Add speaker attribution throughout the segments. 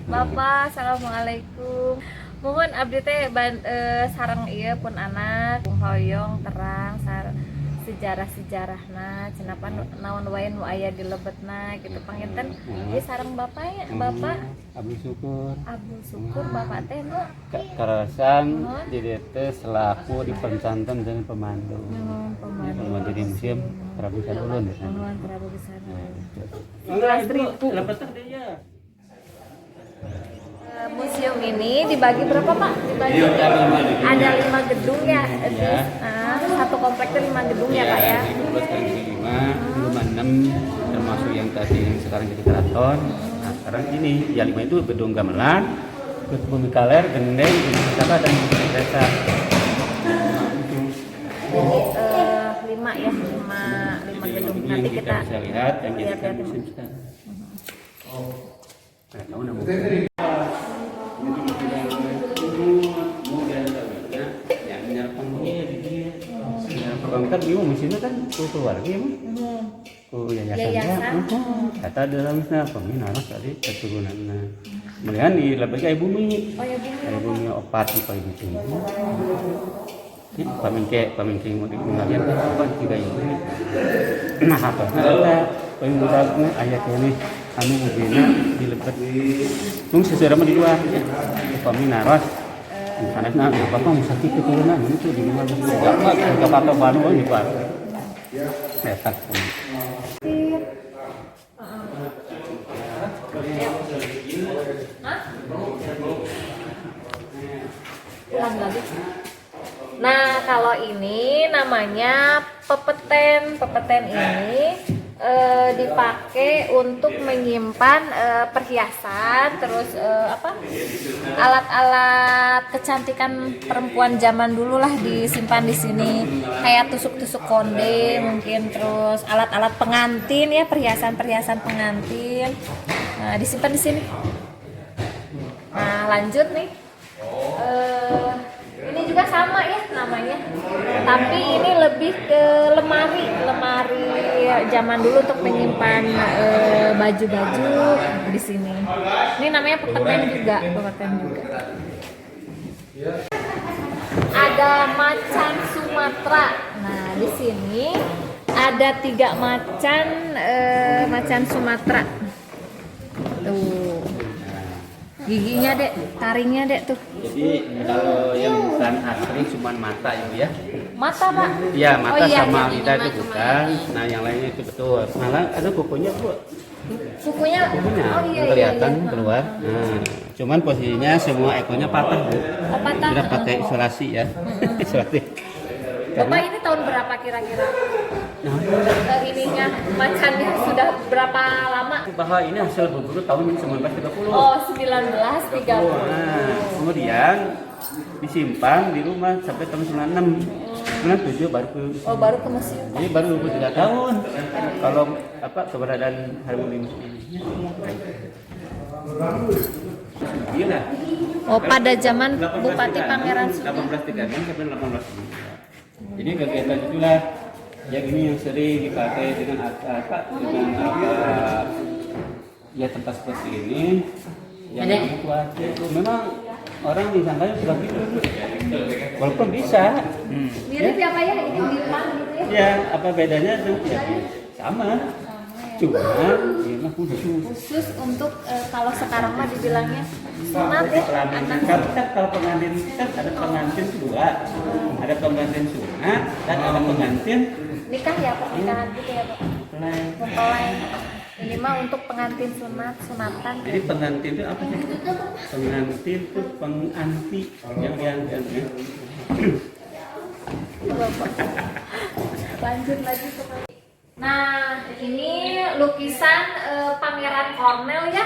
Speaker 1: Bapak, assalamualaikum. Mohon abdi teh sareng ieu pun anak hoyong terang sejarah-sejarahna cenapa naon wae nu aya di lebetna gitu panginten ieu sareng bapak ya bapak
Speaker 2: Abdi syukur
Speaker 1: Abdul Syukur bapak teh nu
Speaker 2: karasan di teh selaku di pesantren dan pemandu
Speaker 1: pemandu
Speaker 2: di museum Prabu Sadulun ya.
Speaker 1: Nuhun Prabu Bisana. Museum ini dibagi berapa Pak? Dibagi ada 5 gedung ya. Terus satu komplek itu 5 gedung ya Pak ya.
Speaker 2: 5, termasuk yang tadi yang sekarang jadi keraton. Nah, sekarang ini ya 5 itu gedung gamelan, Bumi Kaler, Gendeng, Wisata dan Desa.
Speaker 1: Jadi 5 ya, 5 gedung. Nanti kita
Speaker 2: bisa lihat yang jadi
Speaker 1: lihat
Speaker 2: museum sekarang. Nah, tahu nama kan bingung mesinnya kan keluarga ya yayasan kata dalamnya peminaras tadi keturunannya melihat di lebih kayak bumi opat di kayak gitu pamingke mau dikembalikan apa tiga ini nah apa ada pemudaknya ayat ini anu bubina dilebet mung sesuai di luar ya peminaras karena apa musaki keturunan itu di luar enggak apa-apa baru di luar netak
Speaker 1: Nah, kalau ini namanya pepeten. Pepeten ini dipakai untuk menyimpan perhiasan, terus alat-alat kecantikan perempuan zaman dulu lah disimpan di sini. Kayak tusuk-tusuk konde mungkin, terus alat-alat pengantin ya, perhiasan-perhiasan pengantin. Nah, disimpan di sini. Nah, lanjut nih. Ini juga sama ya namanya, tapi ini lebih ke lemari zaman dulu untuk menyimpan baju-baju di sini. Ini namanya pepeten juga. Ada macan Sumatera. Nah, di sini ada 3 macan Sumatera. Tuh. Giginya dek, taringnya dek tuh.
Speaker 2: Jadi kalau yang bukan asli cuma mata ya.
Speaker 1: Mata Pak?
Speaker 2: Iya mata sama
Speaker 1: iya,
Speaker 2: lidah itu bukan. Nah yang lainnya itu betul. Malah ada kukunya Bu.
Speaker 1: Kukunya? Oh iya
Speaker 2: kelihatan keluar. Nah, cuman posisinya semua ekornya patah Bu.
Speaker 1: Oh, patah.
Speaker 2: Sudah pakai isolasi ya. Isolasi.
Speaker 1: Bapak ini tahun berapa kira-kira?
Speaker 2: Nah,
Speaker 1: ininya macannya sudah berapa lama?
Speaker 2: bahwa ini hasil berburu tahun 1930.
Speaker 1: Oh, 1930.
Speaker 2: Nah, kemudian disimpan di rumah sampai tahun 96. 97 baru ke
Speaker 1: baru ke museum.
Speaker 2: Jadi baru 23 tahun. Kalau keberadaan Harmoni Museum ini. Gila.
Speaker 1: Oh, pada zaman Bupati Pangeran
Speaker 2: 1836 sampai 18. Jadi kegiatan itulah yang ini yang sering dipakai dengan ya tempat seperti ini yang khawatir memang orang disangka sudah gitu walaupun bisa
Speaker 1: mirip ya Pak ya, ini bilang gitu ya.
Speaker 2: Ya apa bedanya tuh ya sama cuma ini mah
Speaker 1: khusus untuk kalau sekarang mah dibilangnya sunat ya
Speaker 2: kalau pengantin kan ada pengantin dua ada pengantin sunat dan ada pengantin
Speaker 1: nikah ya pernikahan gitu ya Pak. Mempelai. Ini mah untuk pengantin sunatan.
Speaker 2: Jadi pengantin itu apa sih? Pengantin itu penganti yang dianggap ya.
Speaker 1: Lanjut lagi ke. Nah, ini lukisan Pangeran Cornel ya,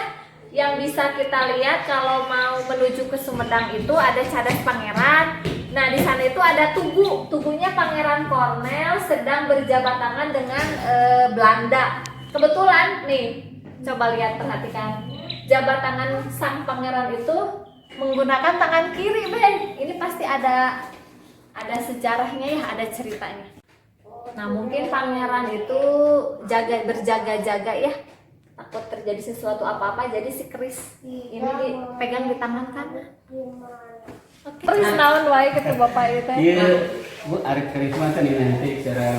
Speaker 1: yang bisa kita lihat kalau mau menuju ke Sumedang itu ada cadas Pangeran. Nah, di sana itu ada tubuhnya Pangeran Cornel sedang berjabat tangan dengan Belanda. Kebetulan nih, coba lihat perhatikan, jabat tangan sang pangeran itu menggunakan tangan kiri, Ben. Ini pasti ada sejarahnya ya, ada ceritanya. Nah, mungkin pangeran itu berjaga-jaga ya, takut terjadi sesuatu apa-apa, jadi si keris ini dipegang di tangan kan. Oke. Keris naon wae gitu Bapak itu teh.
Speaker 2: Iya, Bu, ari keris mah teh nanti cara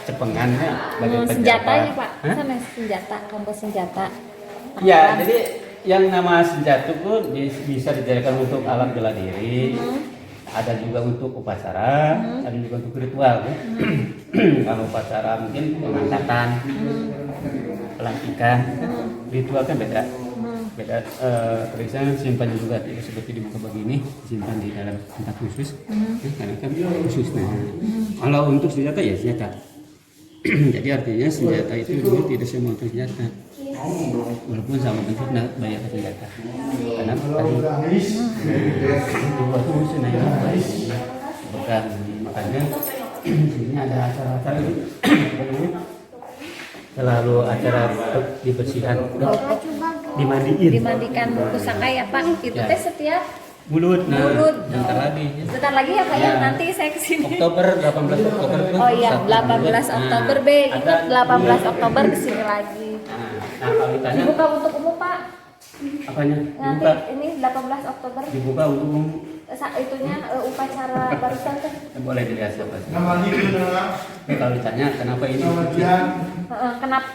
Speaker 2: cepengannya bagian
Speaker 1: senjatanya Pak. Sama senjata, kompos senjata.
Speaker 2: Ya, jadi yang nama senjata pun bisa dijadikan untuk alat bela diri. Ada juga untuk upacara, ada juga untuk ritual. Kalau upacara mungkin pengangkatan, pelantikan, ritual kan beda. Beda, kerisnya simpan juga tidak seperti dibuka begini, simpan di dalam tempat khusus, karena kan khusus. Kalau untuk senjata ya senjata. Jadi artinya senjata itu dulu tidak semua untuk senjata, walaupun sama bentuknya banyak senjata. Karena tadi dibuat khusus, nah ini baik, bukan makanya sini ada acara-acara ini. Selalu acara dibersihkan,
Speaker 1: dimandikan pusaka ya Pak. Itu teh setiap
Speaker 2: mulut.
Speaker 1: Mulut.
Speaker 2: Bentar
Speaker 1: lagi
Speaker 2: lagi
Speaker 1: ya Pak ya, nanti saya kesini.
Speaker 2: Oktober, 18 Oktober.
Speaker 1: Oh iya, 18 Oktober B. Ingat 18 Oktober kesini lagi.
Speaker 2: Nah, kalau ditanya
Speaker 1: Dibuka untuk umum Pak.
Speaker 2: apanya?
Speaker 1: Nanti
Speaker 2: Dibuka.
Speaker 1: ini 18 Oktober.
Speaker 2: Dibuka untuk umum.
Speaker 1: Itunya upacara barusan teh.
Speaker 2: Boleh dilihat siapa sih? Kalau ditanya kenapa ini?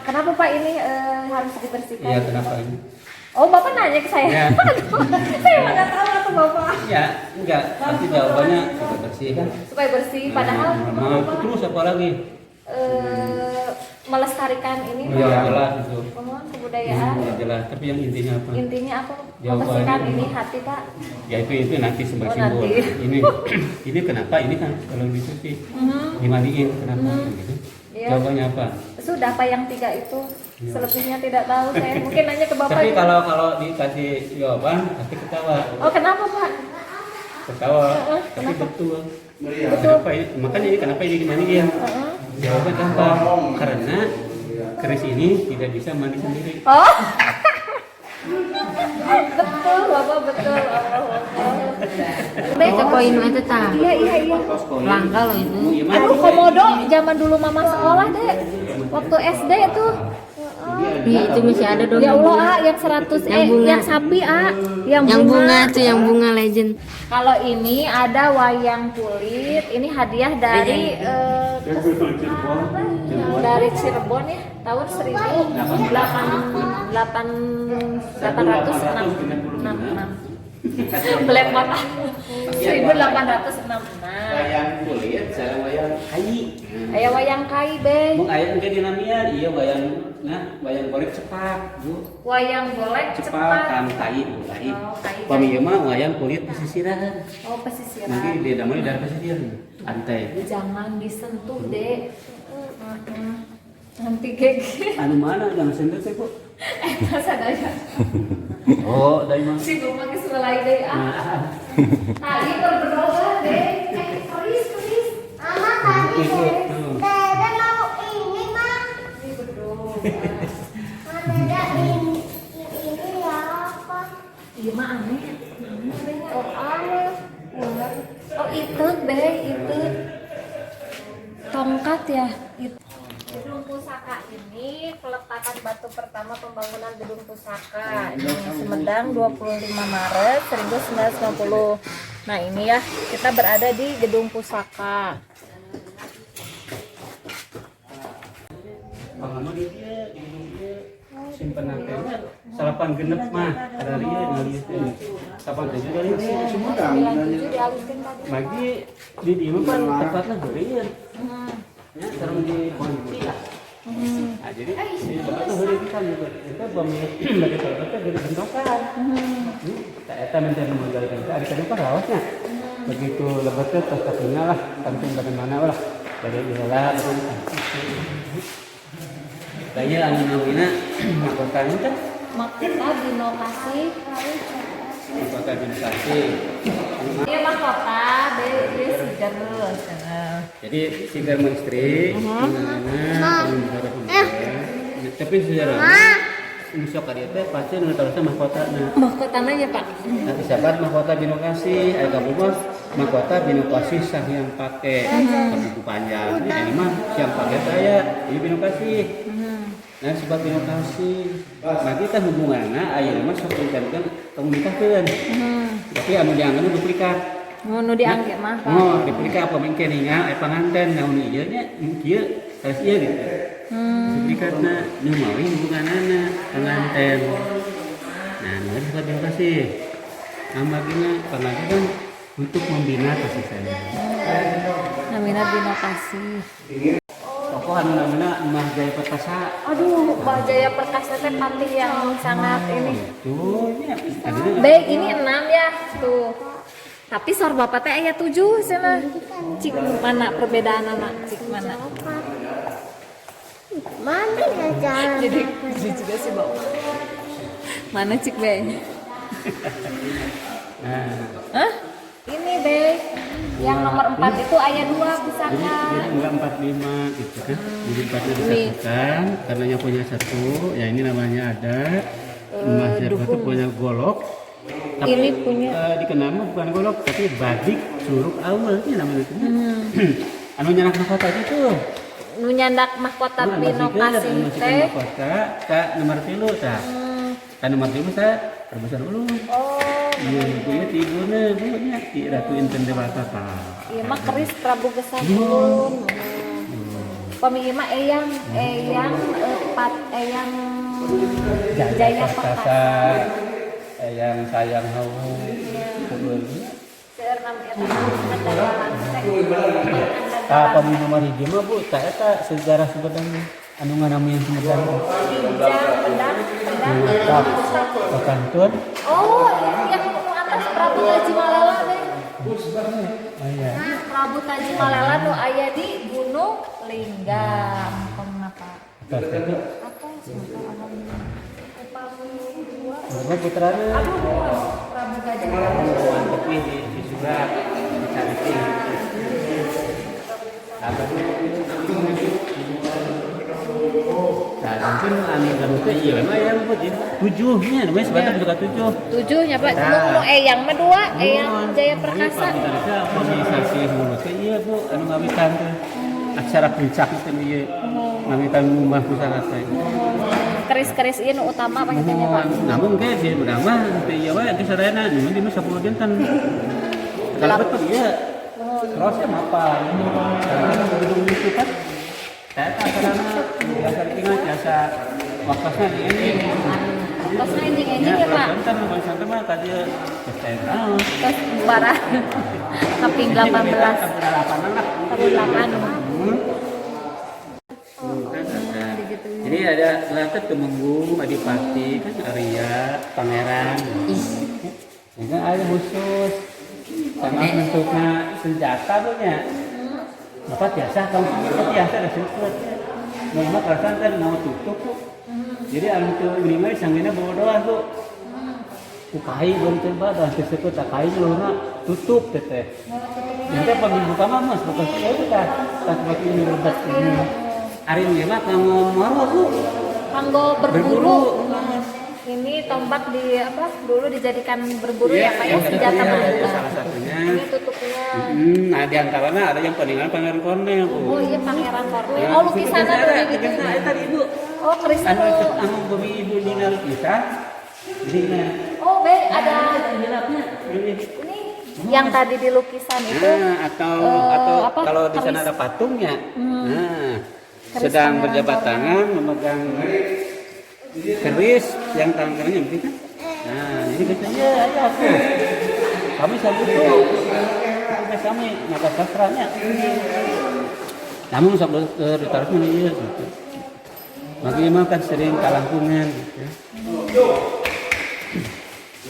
Speaker 1: Kenapa Pak ini harus dibersihkan?
Speaker 2: Iya, kenapa ini?
Speaker 1: Oh, Bapak nanya ke saya.
Speaker 2: Ya.
Speaker 1: Saya nggak tahu atau Bapak.
Speaker 2: Ya, enggak. Pasti jawabannya supaya bersih kan.
Speaker 1: Supaya bersih, padahal
Speaker 2: Terus apa lagi?
Speaker 1: melestarikan ini
Speaker 2: Ya jelas itu.
Speaker 1: kebudayaan.
Speaker 2: Ya jelas. Tapi yang intinya apa?
Speaker 1: Intinya apa?
Speaker 2: Jawabannya-
Speaker 1: Membersihkan ini hati Pak.
Speaker 2: Ya itu nanti sebagai
Speaker 1: Oh,
Speaker 2: simbol.
Speaker 1: nanti.
Speaker 2: Ini kenapa ini kan kalau dicuci dimandiin kenapa gitu?
Speaker 1: Iya.
Speaker 2: Jawabannya apa?
Speaker 1: Sudah Pak yang 3 itu. Selebihnya tidak tahu saya. Mungkin nanya ke Bapak.
Speaker 2: Tapi
Speaker 1: gitu.
Speaker 2: kalau dikasih jawaban pasti ketawa.
Speaker 1: Oh, kenapa Pak?
Speaker 2: Ketawa. Tapi
Speaker 1: kenapa?
Speaker 2: betul.
Speaker 1: Betul.
Speaker 2: Kenapa ini? Makanya ini kenapa ini dimandiin? Jawaban apa? Karena keris ini tidak bisa mandi sendiri.
Speaker 1: Oh. Betul Bapak, betul.
Speaker 3: Ke poin itu tah.
Speaker 1: Iya.
Speaker 3: Langka loh itu.
Speaker 1: Aduh, komodo zaman dulu Mama sekolah deh. Waktu SD tuh.
Speaker 3: Itu masih ada dong.
Speaker 1: Ya Allah, yang 100
Speaker 3: Yang bunga.
Speaker 1: yang sapi
Speaker 3: Yang bunga tuh, yang bunga legend.
Speaker 1: Kalau ini ada wayang kulit, ini hadiah dari dari Cirebon ya, tahun 1866. Belepotan 1866.
Speaker 2: Wayang kulit, sareng wayang kai.
Speaker 1: Aya wayang kai be.
Speaker 2: Mun aya engke dinamian, iya wayang kulit cepak, Bu.
Speaker 1: Wayang golek
Speaker 2: Cepak
Speaker 1: cepat.
Speaker 2: kan kai.
Speaker 1: Oh, kai.
Speaker 2: Pami ieu mah wayang kulit pesisiran.
Speaker 1: Oh, pesisiran.
Speaker 2: Nanti dia damai dari pesisir. Antai.
Speaker 1: Jangan disentuh, Dek. Nanti gege.
Speaker 2: Anu mana jangan sentuh teh, Bu.
Speaker 1: Sadaya.
Speaker 2: Oh, dari mana?
Speaker 1: Si Bapak geus mulai deui ah. Tadi berdoa, Dek. Keris.
Speaker 4: Mama tadi Dede mau ini mah.
Speaker 1: Ini berdoa.
Speaker 4: Dede ini ya apa?
Speaker 1: Iya mah aneh.
Speaker 4: Oh aneh.
Speaker 1: Oh itu deh, itu tongkat ya. Itu. Gedung Pusaka ini peletakan batu pertama pembangunan Gedung Pusaka di Sumedang 25 Maret 1950. Nah ini ya, kita berada di Gedung Pusaka.
Speaker 2: Pengalaman dia simpenan teh salapan genep mah ada lieu ngalieu teh. Salapan teh juga lieu Sumedang.
Speaker 1: 97 dialihkan tadi.
Speaker 2: Bagi di dieu mah kan tepatna geureun. Ya, sareng di kunci lah. Nah, jadi di bapak tuh heureuy pisan gitu. Eta pemilik bagi bapak teh geureun bentrokan. Tak eta menjadi modal kan. Ari kana mah raosnya. Begitu lebat teh tos kakinya lah, kantung bagaimana lah. Bagi iyalah Kayaknya anu namina mahkota ini kan
Speaker 1: Mahkota Binokasi.
Speaker 2: mahkota binokasi.
Speaker 1: Ini mahkota dari Siger.
Speaker 2: Jadi Siger istri, tapi sejarah Musok dia teh pasti nu terusna mahkota.
Speaker 1: Mahkotanya ya Pak.
Speaker 2: Nanti siapa mahkota binokasi, aya kabubos mahkota binokasi sah yang pakai buku panjang. Ini mah yang pakai saya, ini binokasi. Nah sebab binokasi, nah kita hubungannya ayeuna mah sok kan komunikasian. Tapi anu jangan duplikat.
Speaker 3: Nu diangge mah.
Speaker 2: Oh, duplikat apa mungkin nya panganten naon ieu nya kieu terus ieu gitu. Duplikatna nu mawi hubunganana panganten. Nah, ini sebab binokasi. Namanya pengajian kan untuk membina kasih sayang.
Speaker 3: Namina binokasi.
Speaker 2: Tokoh anu namanya Mbah Jaya Perkasa.
Speaker 1: Aduh, Mbah Jaya Perkasa teh patih yang sangat ini.
Speaker 2: Tuh, ini
Speaker 1: Baik, ini 6 ya. Tuh. Tapi sor bapak teh aya 7 cenah. Cik mana perbedaan anak? Cik mana?
Speaker 4: Mana ya jalan?
Speaker 1: Jadi juga sih bapak. Mana cik Be?
Speaker 2: Nah,
Speaker 1: Hah? Ini Be. Yang nomor 4 itu aya 2 pusaka.
Speaker 2: jadi enggak 45 gitu kan. Jadi 4-nya disatukan karena yang punya satu, ya ini namanya ada Mbah Jaya Perkasa punya golok. Tapi
Speaker 3: Ini punya
Speaker 2: dikenal mah bukan golok tapi badik suruk awal ini namanya itu. Anu nyanak mahkota itu.
Speaker 1: Nu nyandak mahkota binokasi teh.
Speaker 2: Mahkota ka nomor 3 tah. Ka nomor 3 tah terbesar dulu.
Speaker 1: Oh,
Speaker 2: Iya, itu ibunya, ibunya di Ratu Inten Dewata tah.
Speaker 1: iya mah keris Prabu Gesangkun. Pamili mah eyang Jaya Perkasa.
Speaker 2: Yang sayang hawu kubur.
Speaker 1: Seueur nama eta andalan teh.
Speaker 2: Apa nomor hiji mah Bu, tah eta sejarah sebenarnya anu nganami yang Sumedang.
Speaker 1: Pinjang, pedang.
Speaker 2: Pakantun.
Speaker 1: Oh, yang nu atas Prabu Taji Malela deh.
Speaker 2: Oh iya.
Speaker 1: Prabu Taji Malela nu aya di Gunung Linggam. Kenapa?
Speaker 2: Terus itu
Speaker 1: Apa sih?
Speaker 2: nomor putranya.
Speaker 1: Aduh, Prabu Taji Malela.
Speaker 2: Tapi di surat dicari. Apa tuh? Nah, mungkin anu teh iya mah yang penting 7-nya namanya sebenarnya juga 7.
Speaker 1: 7 nya Pak. Nu eyang mah 2, eyang Jaya Perkasa.
Speaker 2: Kita organisasi mulut teh iya Bu, anu ngawitan teh. Acara puncak teh ieu. Ngawitan rumah pusaka teh.
Speaker 1: Keris-keris ieu nu utama apa gitu nya Pak?
Speaker 2: Namun ge di bedang mah teh ieu we geus sadayana nu di 10 dinten. Kalau betul iya. Terusnya apa? Gedung itu kan saya tak karena biasa ingat biasa wakasnya ini.
Speaker 1: Terus ending ya Pak.
Speaker 2: Bentar, bentar mah tadi saya
Speaker 1: Terus barah kaping 18.
Speaker 2: Tahun 8 lah.
Speaker 1: Tahun 8.
Speaker 2: Jadi ada Selatan Temenggung, Adipati, kan Arya, Pangeran. Ini ada khusus sama bentuknya senjata punya. Apa biasa kamu biasa ada sebut. Memang perasaan kan mau tutup tuh. Jadi anu itu minimal sanggina bawa doa tuh. Kukai belum tiba dan tersebut tak kai luna tutup teteh. Nanti pembuka mah mas bukan itu dah. Tak seperti ini lebat ini. Hari ini mah kamu mau tuh.
Speaker 1: Kanggo berburu. Ini tombak di apa? Dulu dijadikan berburu ya Pak ya, senjata berburu.
Speaker 2: Salah satunya.
Speaker 1: Ini tutupnya.
Speaker 2: Nah di antaranya ada yang peninggalan Pangeran Kornel.
Speaker 1: Oh iya Pangeran Kornel. Oh lukisannya tuh gitu.
Speaker 2: Lukisan tadi Ibu.
Speaker 1: Oh keris
Speaker 2: Anu
Speaker 1: itu.
Speaker 2: anu bumi Ibu ninggal lukisan. Jadi
Speaker 1: Oh be ada
Speaker 2: gelapnya ini.
Speaker 1: ini yang tadi di lukisan itu.
Speaker 2: Nah, atau
Speaker 1: apa?
Speaker 2: kalau di sana
Speaker 1: Keris.
Speaker 2: ada patungnya. Nah,
Speaker 1: Keris
Speaker 2: sedang
Speaker 1: Pangeran
Speaker 2: berjabat
Speaker 1: Kornel.
Speaker 2: tangan memegang keris yang tangan kanannya begitu kan? Nah, ini katanya ada aku. Kami sambut tuh. Kami mata sastranya. Namun sambil ditaruh mana iya gitu. Bagaimana kan sering kalangkungan gitu.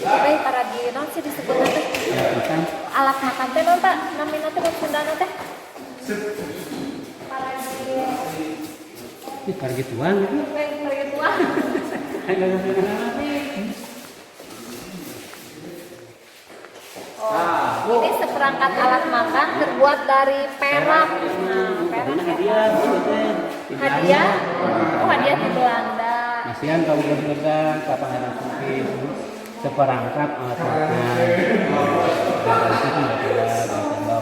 Speaker 1: Baik para di non sih disebut nanti
Speaker 2: Kan
Speaker 1: alat makan teh non Pak, namina teh Sundana teh. Para di
Speaker 2: ini pergi tuang gitu.
Speaker 1: pergi tua. Oh, ini seperangkat alat makan terbuat dari perak. Nah, perak
Speaker 2: Ini
Speaker 1: ya.
Speaker 2: hadiah gitu teh.
Speaker 1: Hadiah? Oh, hadiah di Belanda.
Speaker 2: Masihan kamu berserdang, kapan ada suki. seperangkat alat makan. Dan itu kan ada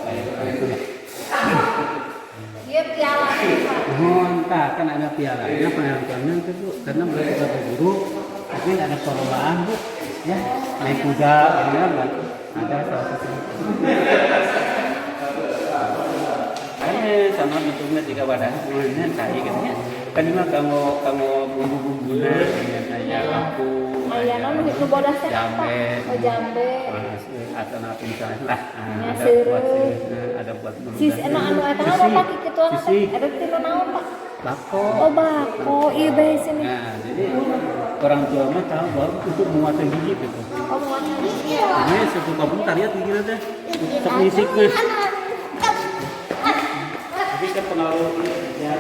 Speaker 2: kayak gitu ya.
Speaker 1: Dia piala Pak.
Speaker 2: Oh, entah kan ada pialanya pengaruhannya itu Bu, karena mereka juga guru, tapi ada perlombaan Bu, ya naik kuda, gitu kan, ada salah satu. Sama bentuknya juga wadah, mulanya cair kan ya. Kan memang kamu bumbu-bumbunya dengan ayam lampu,
Speaker 1: Ayana nu bodas teh apa?
Speaker 2: jambe,
Speaker 1: Oh jambe.
Speaker 2: atau apa misalnya lah, ada
Speaker 1: seureuh.
Speaker 2: buat ada buat
Speaker 1: Sis anu eta mah bapak kitu ada tilu naon Pak?
Speaker 2: bako.
Speaker 1: Oh bako, iya bae sini.
Speaker 2: Nah, jadi orang tua mah tahu bahwa untuk menguatkan gigi gitu.
Speaker 1: Oh muat gigi.
Speaker 2: Ini satu kampung tarian gigi teh, untuk musiknya. Tapi kan pengaruh ya.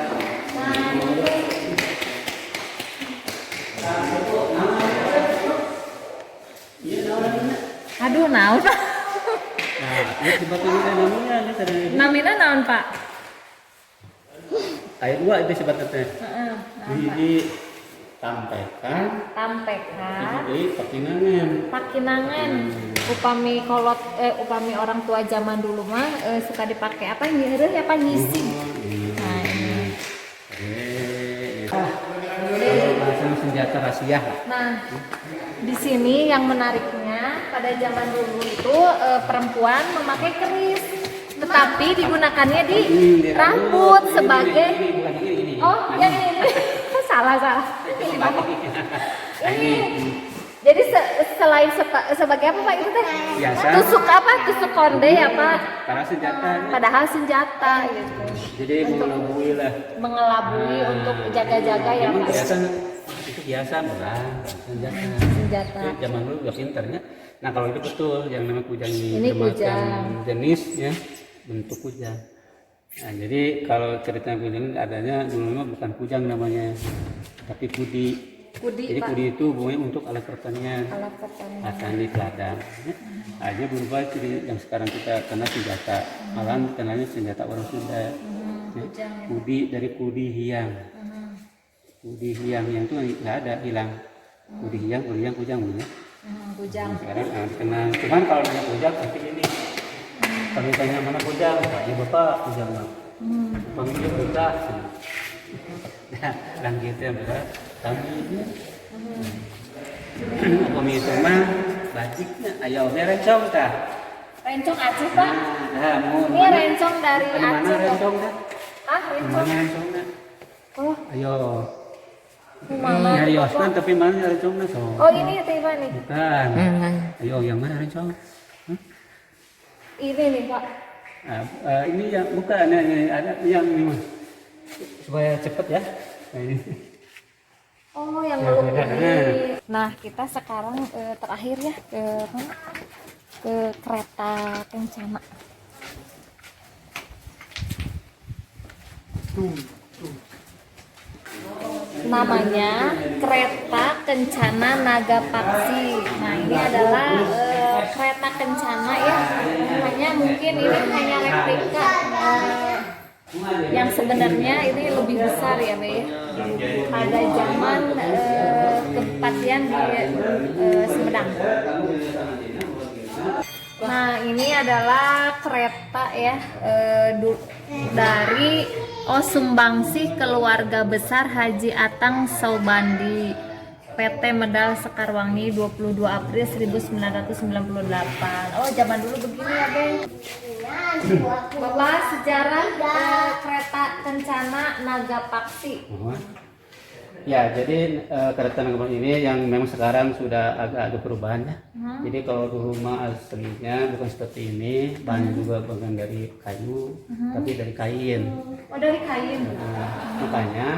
Speaker 3: Aduh, naon Pak?
Speaker 2: Nah, ini sebetulnya namanya ini tadi.
Speaker 3: Namina naon Pak?
Speaker 2: Ayat 2 itu sebetulnya teh.
Speaker 3: Heeh.
Speaker 2: Jadi tampekan,
Speaker 1: Tampekan.
Speaker 2: jadi pakinangan.
Speaker 1: Pakinangan. Upami orang tua zaman dulu mah suka dipakai apa nyeureun apa nyising. Nah, ini.
Speaker 2: Bahasa senjata rahasia.
Speaker 1: Nah, di sini yang menariknya pada zaman dulu itu perempuan memakai keris, tetapi digunakannya di rambut sebagai yang ini. salah ini. Jadi selain sebagai apa Pak itu teh?
Speaker 2: Biasa.
Speaker 1: Tusuk apa? Tusuk konde apa?
Speaker 2: Para senjata.
Speaker 1: Padahal senjata gitu.
Speaker 2: Jadi mengelabui lah.
Speaker 1: Mengelabui untuk jaga-jaga ya
Speaker 2: Memang
Speaker 1: Pak.
Speaker 2: biasa itu biasa belah senjata.
Speaker 1: Senjata.
Speaker 2: Jadi zaman dulu udah pinternya. Nah kalau itu betul yang namanya kujang
Speaker 1: Ini kujang.
Speaker 2: jenisnya bentuk kujang. Nah jadi kalau ceritanya kujang adanya dulu memang bukan kujang namanya, tapi kudi.
Speaker 1: Kudi
Speaker 2: Jadi
Speaker 1: Pak.
Speaker 2: kudi itu bunyi untuk alat pertanian.
Speaker 1: Alat pertanian.
Speaker 2: Tani ladang. Aja berubah jadi yang sekarang kita kenal senjata. Malahan kenalnya senjata orang Sunda. Ya.
Speaker 1: Kujang.
Speaker 2: Kudi dari kudi hiang. Kudi hiang yang itu nggak ada hilang. Kudi hiang kujang punya.
Speaker 1: Kujang.
Speaker 2: Sekarang dikenal. Cuman kalau nanya kujang pasti ini. Kalau ditanya mana kujang, ya bapak kujang mah. Panggil kita. Nah, lanjut ya berat. Kami ini. Kami itu mah batiknya ayo rencong tah.
Speaker 1: Rencong Aceh Pak.
Speaker 2: Nah, mau
Speaker 1: Ini rencong dari
Speaker 2: mana
Speaker 1: Aceh.
Speaker 2: rencong tah?
Speaker 1: Ah, rencong.
Speaker 2: Mana rencongnya?
Speaker 1: Oh,
Speaker 2: Ayo.
Speaker 1: mana?
Speaker 2: Nyari osman tapi mana rencongnya so?
Speaker 1: Oh, ini teh Pak nih.
Speaker 2: Bukan. Ayo yang mana rencong?
Speaker 1: Ini nih Pak.
Speaker 2: Ini yang bukan ada yang ini mah. Supaya cepet ya. Nah, ini.
Speaker 1: Oh, yang meluk ini. Nah, kita sekarang terakhir ya ke mana? Ke kereta kencana. Namanya kereta kencana Nagapaksi. Nah, ini adalah kereta kencana ya. Hanya mungkin ini hanya replika. Yang sebenarnya ini lebih besar ya Be. Pada zaman kepatian di Sumedang. Nah ini adalah kereta ya dari Sumbangsih Keluarga Besar Haji Atang Saubandi PT Medal Sekarwangi 22 April 1998. Oh zaman dulu begini ya Bang. Bapak sejarah kereta kencana Nagapaksi.
Speaker 2: Ya, jadi kereta Nagapaksi ini yang memang sekarang sudah agak ada perubahannya. Jadi kalau dulu mah aslinya bukan seperti ini, bahannya juga bukan dari kayu, tapi dari kain.
Speaker 1: Oh dari kain.
Speaker 2: Makanya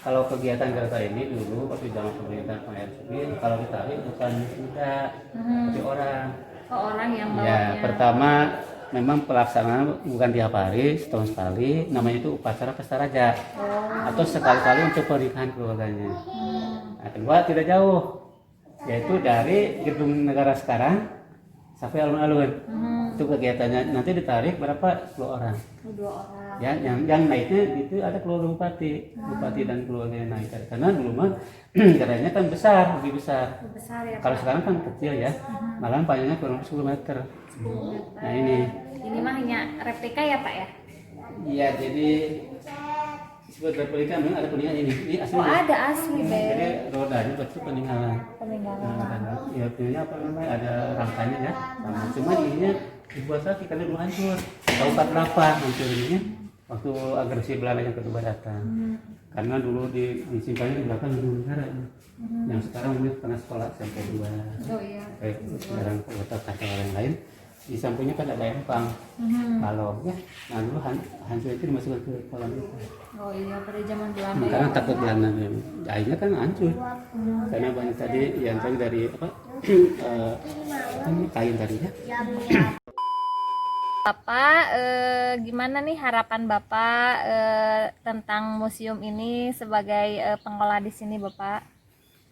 Speaker 2: kalau kegiatan kereta ini dulu waktu zaman pemerintahan Pak SBY, kalau ditarik bukan kuda, tapi orang.
Speaker 1: Oh orang yang
Speaker 2: Ya,
Speaker 1: bawanya.
Speaker 2: pertama memang pelaksanaan bukan tiap hari, setahun sekali, namanya itu upacara pesta raja, atau sekali-kali untuk pernikahan keluarganya. Nah, kedua tidak jauh, yaitu dari gedung negara sekarang sampai alun-alun. Itu kegiatannya nanti ditarik berapa 10 orang.
Speaker 1: 2 orang.
Speaker 2: Ya, yang naiknya itu ada keluarga bupati dan keluarga yang naik. Karena dulu mah gerainya kan besar, lebih besar.
Speaker 1: Lebih besar ya
Speaker 2: Kalau
Speaker 1: Pak.
Speaker 2: sekarang kan kecil ya, malah panjangnya kurang 10 meter. Nah
Speaker 1: Ini mah hanya replika ya Pak ya?
Speaker 2: iya jadi sebagai replika memang ada peninggalan ini asli.
Speaker 1: Oh ada asli
Speaker 2: Jadi
Speaker 1: Be.
Speaker 2: rodanya betul peninggalan.
Speaker 1: Peninggalan.
Speaker 2: Ya punya apa namanya ada rangkanya ya. Sama cuma ininya dibuat lagi karena dulu hancur. Tahun 48 hancur ininya waktu agresi Belanda yang kedua datang. Karena dulu disimpannya di belakang gedung negara ini. Yang sekarang ini tengah sekolah sampai 2.
Speaker 1: Oh iya.
Speaker 2: Baik sekarang kota kata orang lain. Di sampingnya kan ada empang. Kalau ya, nah dulu hancur itu dimasukkan ke kolam itu.
Speaker 1: Oh iya pada zaman Belanda ya.
Speaker 2: Karena takut Belanda akhirnya kan hancur. Karena banyak tadi yang tadi dari apa kain tadi ya.
Speaker 1: Bapak, gimana nih harapan Bapak tentang museum ini sebagai pengelola di sini Bapak?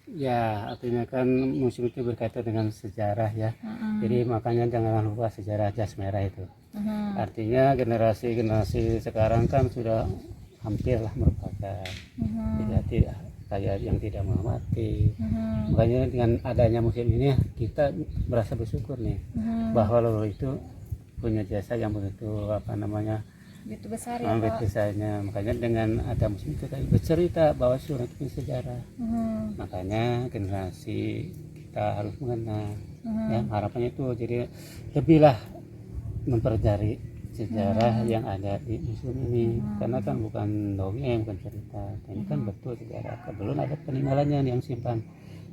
Speaker 2: Ya, artinya kan museum itu berkaitan dengan sejarah ya. Jadi makanya jangan lupa sejarah jas merah itu. Artinya generasi sekarang kan sudah hampirlah merupakan tidak kayak yang tidak mengamati. Makanya dengan adanya museum ini kita merasa bersyukur nih bahwa Lolo itu punya jasa yang begitu apa namanya
Speaker 1: Gitu besar ya Pak?
Speaker 2: besarnya. Makanya dengan ada museum itu kan bercerita bahwa surat itu sejarah. Makanya generasi kita harus mengenal ya harapannya itu jadi lebihlah mempelajari sejarah yang ada di museum ini karena kan bukan dongeng bukan cerita ini kan betul sejarah belum ada peninggalannya yang simpan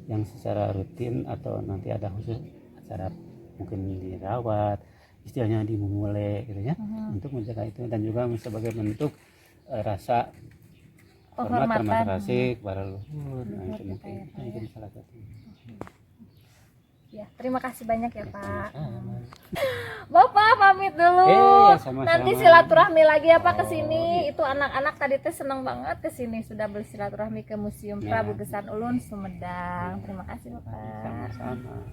Speaker 2: yang secara rutin atau nanti ada khusus acara mungkin dirawat istilahnya dimulai gitu ya untuk menjaga itu dan juga sebagai bentuk rasa hormat terima kasih kepada leluhur. Nah, itu mungkin salah satu.
Speaker 1: Ya, terima kasih banyak ya Pak.
Speaker 2: Sama.
Speaker 1: Bapak pamit dulu.
Speaker 2: Ya, sama-sama.
Speaker 1: Nanti silaturahmi lagi ya Pak ke sini. Itu anak-anak tadi teh seneng banget ke sini sudah bersilaturahmi ke Museum Prabu Gesan Ulun Sumedang. Terima kasih Bapak.
Speaker 2: Sama-sama.